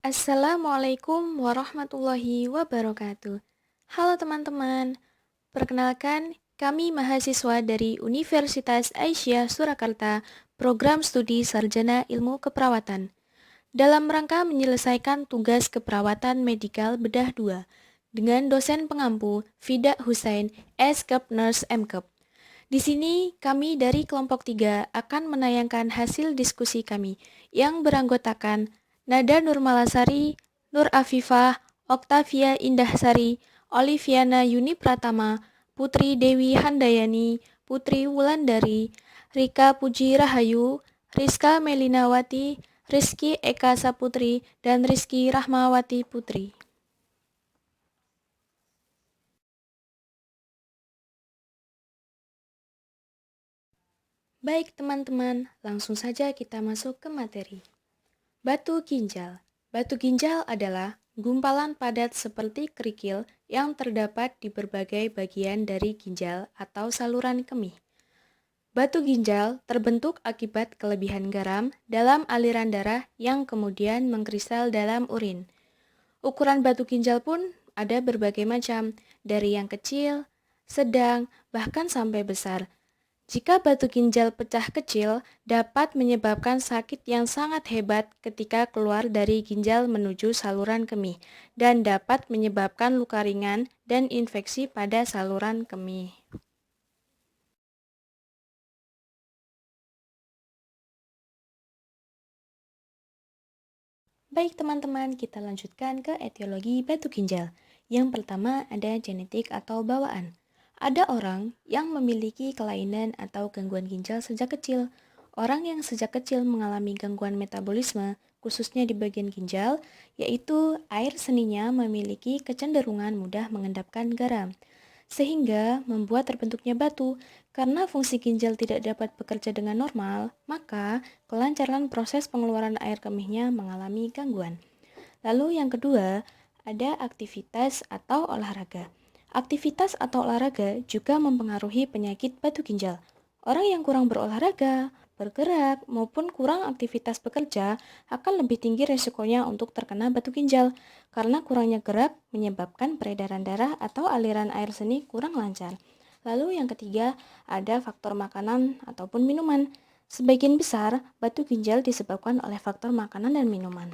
Assalamualaikum warahmatullahi wabarakatuh. Halo teman-teman, perkenalkan kami mahasiswa dari Universitas Aisyah Surakarta, program studi Sarjana Ilmu Keperawatan. Dalam rangka menyelesaikan tugas keperawatan medikal bedah 2 dengan dosen pengampu Fida Husain, S.Kep Nurse M.Kep. Di sini kami dari kelompok 3 akan menayangkan hasil diskusi kami yang beranggotakan Nada Nurmalasari, Nur Afifah, Oktavia Indahsari, Oliviana Yuni Pratama, Putri Dewi Handayani, Putri Wulandari, Rika Puji Rahayu, Rizka Melinawati, Rizky Eka Saputri, dan Rizky Rahmawati Putri. Baik teman-teman, langsung saja kita masuk ke materi. Batu ginjal. Batu ginjal adalah gumpalan padat seperti kerikil yang terdapat di berbagai bagian dari ginjal atau saluran kemih. Batu ginjal terbentuk akibat kelebihan garam dalam aliran darah yang kemudian mengkristal dalam urin. Ukuran batu ginjal pun ada berbagai macam, dari yang kecil, sedang, bahkan sampai besar. Jika batu ginjal pecah kecil, dapat menyebabkan sakit yang sangat hebat ketika keluar dari ginjal menuju saluran kemih, dan dapat menyebabkan luka ringan dan infeksi pada saluran kemih. Baik teman-teman, kita lanjutkan ke etiologi batu ginjal. Yang pertama ada genetik atau bawaan. Ada orang yang memiliki kelainan atau gangguan ginjal sejak kecil. Orang yang sejak kecil mengalami gangguan metabolisme, khususnya di bagian ginjal, yaitu air seninya memiliki kecenderungan mudah mengendapkan garam, sehingga membuat terbentuknya batu. Karena fungsi ginjal tidak dapat bekerja dengan normal, maka kelancaran proses pengeluaran air kemihnya mengalami gangguan. Lalu yang kedua, ada aktivitas atau olahraga. Aktivitas atau olahraga juga mempengaruhi penyakit batu ginjal. Orang yang kurang berolahraga, bergerak, maupun kurang aktivitas bekerja akan lebih tinggi resikonya untuk terkena batu ginjal, karena kurangnya gerak menyebabkan peredaran darah atau aliran air seni kurang lancar. Lalu yang ketiga, ada faktor makanan ataupun minuman. Sebagian besar, batu ginjal disebabkan oleh faktor makanan dan minuman.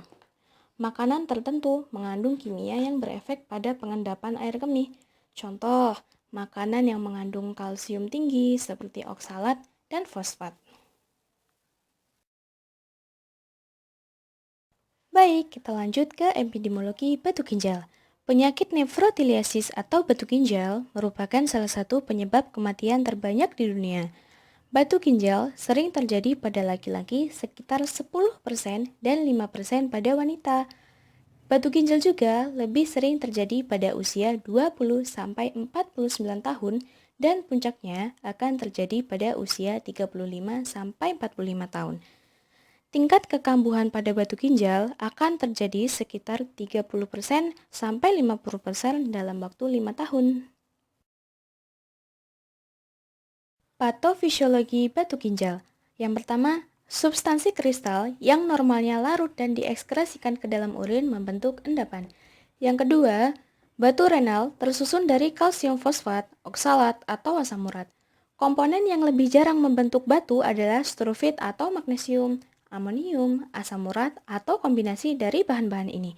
Makanan tertentu mengandung kimia yang berefek pada pengendapan air kemih. Contoh, makanan yang mengandung kalsium tinggi seperti oksalat dan fosfat. Baik, kita lanjut ke epidemiologi batu ginjal. Penyakit nefrotiliasis atau batu ginjal merupakan salah satu penyebab kematian terbanyak di dunia. Batu ginjal sering terjadi pada laki-laki sekitar 10% dan 5% pada wanita. Batu ginjal juga lebih sering terjadi pada usia 20-49 tahun dan puncaknya akan terjadi pada usia 35-45 tahun. Tingkat kekambuhan pada batu ginjal akan terjadi sekitar 30% sampai 50% dalam waktu 5 tahun. Patofisiologi batu ginjal. Yang pertama, substansi kristal yang normalnya larut dan diekskresikan ke dalam urin membentuk endapan. Yang kedua, batu renal tersusun dari kalsium fosfat, oksalat, atau asam urat. Komponen yang lebih jarang membentuk batu adalah struvit atau magnesium, amonium, asam urat, atau kombinasi dari bahan-bahan ini.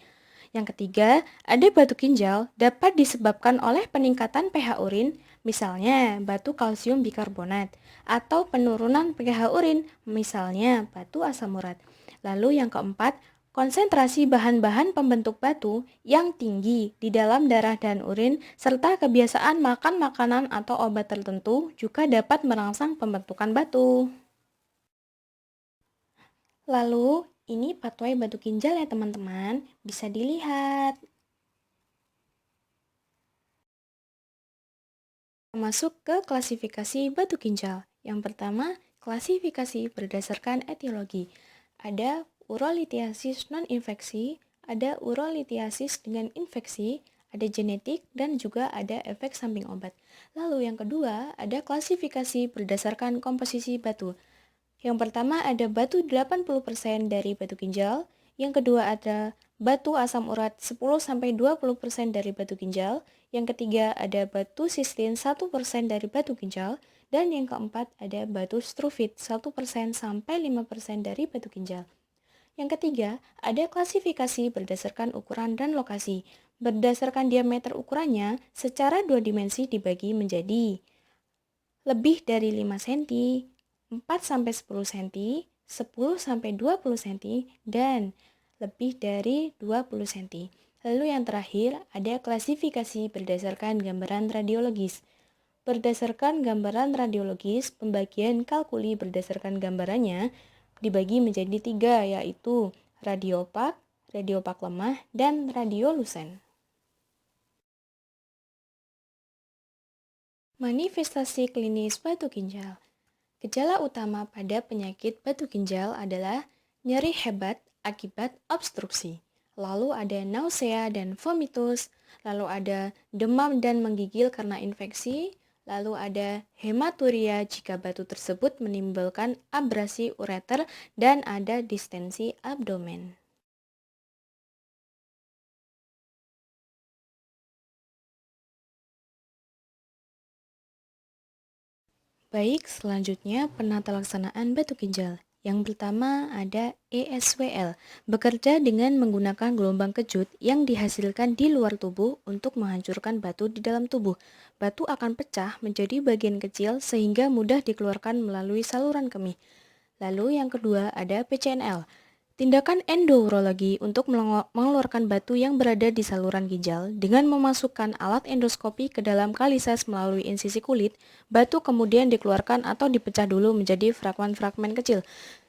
Yang ketiga, ada batu ginjal dapat disebabkan oleh peningkatan pH urin, misalnya batu kalsium bikarbonat, atau penurunan pH urin, misalnya batu asam urat. Lalu yang keempat, konsentrasi bahan-bahan pembentuk batu yang tinggi di dalam darah dan urin, serta kebiasaan makan makanan atau obat tertentu juga dapat merangsang pembentukan batu. Lalu, ini pathway batu ginjal ya teman-teman, bisa dilihat. Masuk ke klasifikasi batu ginjal. Yang pertama, klasifikasi berdasarkan etiologi. Ada urolithiasis non-infeksi, ada urolithiasis dengan infeksi, ada genetik, dan juga ada efek samping obat. Lalu yang kedua, ada klasifikasi berdasarkan komposisi batu. Yang pertama ada batu 80% dari batu ginjal, yang kedua ada batu asam urat 10-20% dari batu ginjal. Yang ketiga ada batu sistein 1% dari batu ginjal. Dan yang keempat ada batu struvit 1% sampai 5% dari batu ginjal. Yang ketiga, ada klasifikasi berdasarkan ukuran dan lokasi. Berdasarkan diameter ukurannya, secara dua dimensi dibagi menjadi lebih dari 5 cm, 4-10 cm, 10-20 cm, dan lebih dari 20 cm. Lalu yang terakhir, ada klasifikasi berdasarkan gambaran radiologis. Berdasarkan gambaran radiologis, pembagian kalkuli berdasarkan gambarannya dibagi menjadi 3, yaitu radiopak lemah, dan radiolusen. Manifestasi klinis batu ginjal. Gejala utama pada penyakit batu ginjal adalah nyeri hebat akibat obstruksi. Lalu ada nausea dan vomitus, lalu ada demam dan menggigil karena infeksi, lalu ada hematuria jika batu tersebut menimbulkan abrasi ureter, dan ada distensi abdomen. Baik, selanjutnya penata laksanaan batu ginjal. Yang pertama ada ESWL, bekerja dengan menggunakan gelombang kejut yang dihasilkan di luar tubuh untuk menghancurkan batu di dalam tubuh. Batu akan pecah menjadi bagian kecil sehingga mudah dikeluarkan melalui saluran kemih. Lalu yang kedua ada PCNL, tindakan endourologi untuk mengeluarkan batu yang berada di saluran ginjal dengan memasukkan alat endoskopi ke dalam kalises melalui insisi kulit. Batu kemudian dikeluarkan atau dipecah dulu menjadi fragmen-fragmen kecil.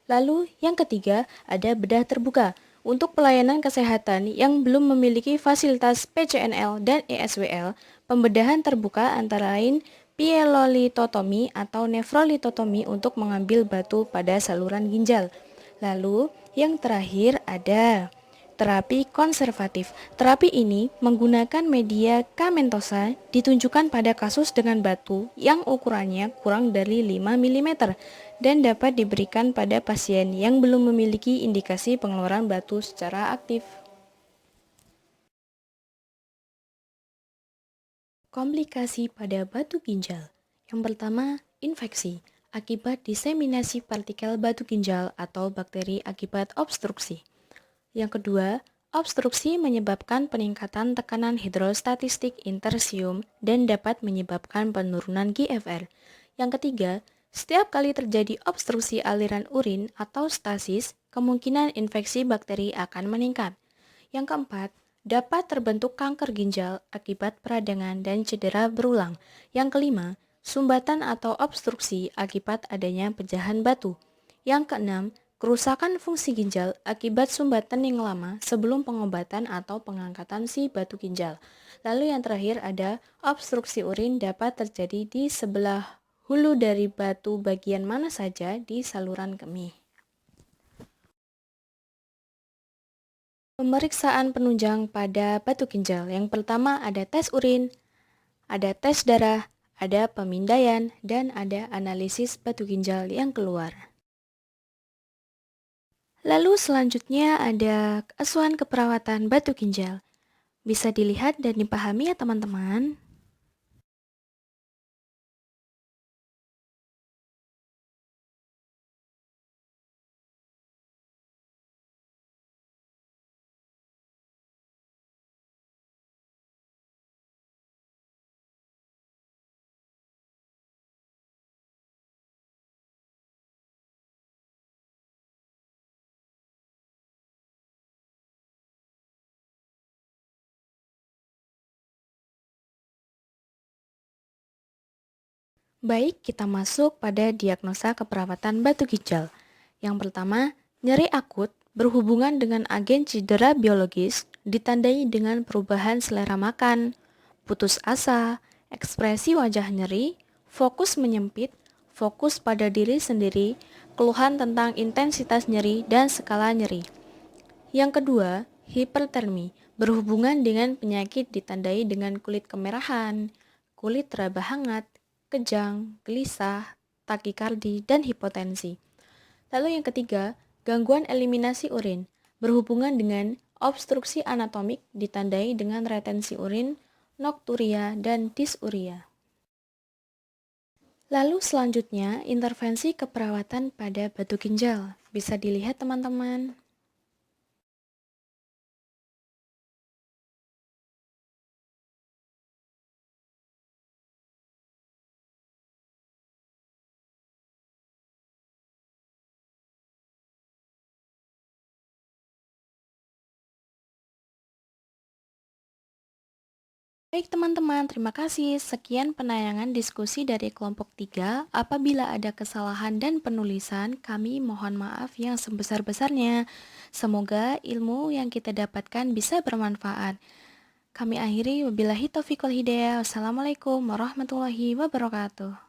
Lalu yang ketiga ada bedah terbuka. Untuk pelayanan kesehatan yang belum memiliki fasilitas PCNL dan ESWL, pembedahan terbuka antara lain pielolitotomi atau nefrolitotomi untuk mengambil batu pada saluran ginjal. Lalu, yang terakhir ada terapi konservatif. Terapi ini menggunakan media kamentosa ditunjukkan pada kasus dengan batu yang ukurannya kurang dari 5 mm dan dapat diberikan pada pasien yang belum memiliki indikasi pengeluaran batu secara aktif. Komplikasi pada batu ginjal. Yang pertama, infeksi akibat diseminasi partikel batu ginjal atau bakteri akibat obstruksi. Yang kedua, obstruksi menyebabkan peningkatan tekanan hidrostatistik intersium dan dapat menyebabkan penurunan GFR. Yang ketiga, setiap kali terjadi obstruksi aliran urin atau stasis, kemungkinan infeksi bakteri akan meningkat. Yang keempat, dapat terbentuk kanker ginjal akibat peradangan dan cedera berulang. Yang kelima, sumbatan atau obstruksi akibat adanya pecahan batu. Yang keenam, kerusakan fungsi ginjal akibat sumbatan yang lama sebelum pengobatan atau pengangkatan si batu ginjal. Lalu yang terakhir ada obstruksi urin dapat terjadi di sebelah hulu dari batu bagian mana saja di saluran kemih. Pemeriksaan penunjang pada batu ginjal. Yang pertama ada tes urin, ada tes darah, ada pemindaian, dan ada analisis batu ginjal yang keluar. Lalu selanjutnya ada asuhan keperawatan batu ginjal. Bisa dilihat dan dipahami ya teman-teman. Baik, kita masuk pada diagnosa keperawatan batu ginjal. Yang pertama, nyeri akut berhubungan dengan agen cedera biologis ditandai dengan perubahan selera makan, putus asa, ekspresi wajah nyeri, fokus menyempit, fokus pada diri sendiri, keluhan tentang intensitas nyeri dan skala nyeri. Yang kedua, hipertermi berhubungan dengan penyakit ditandai dengan kulit kemerahan, kulit teraba hangat, kejang, gelisah, takikardi, dan hipotensi. Lalu yang ketiga, gangguan eliminasi urin berhubungan dengan Obstruksi anatomik ditandai dengan retensi urin, nokturia, dan disuria. Lalu selanjutnya, intervensi keperawatan pada batu ginjal. Bisa dilihat teman-teman. Baik teman-teman, terima kasih. Sekian penayangan diskusi dari kelompok 3. Apabila ada kesalahan dan penulisan, kami mohon maaf yang sebesar-besarnya. Semoga ilmu yang kita dapatkan bisa bermanfaat. Kami akhiri wabillahi taufiq wal hidayah. Wassalamualaikum warahmatullahi wabarakatuh.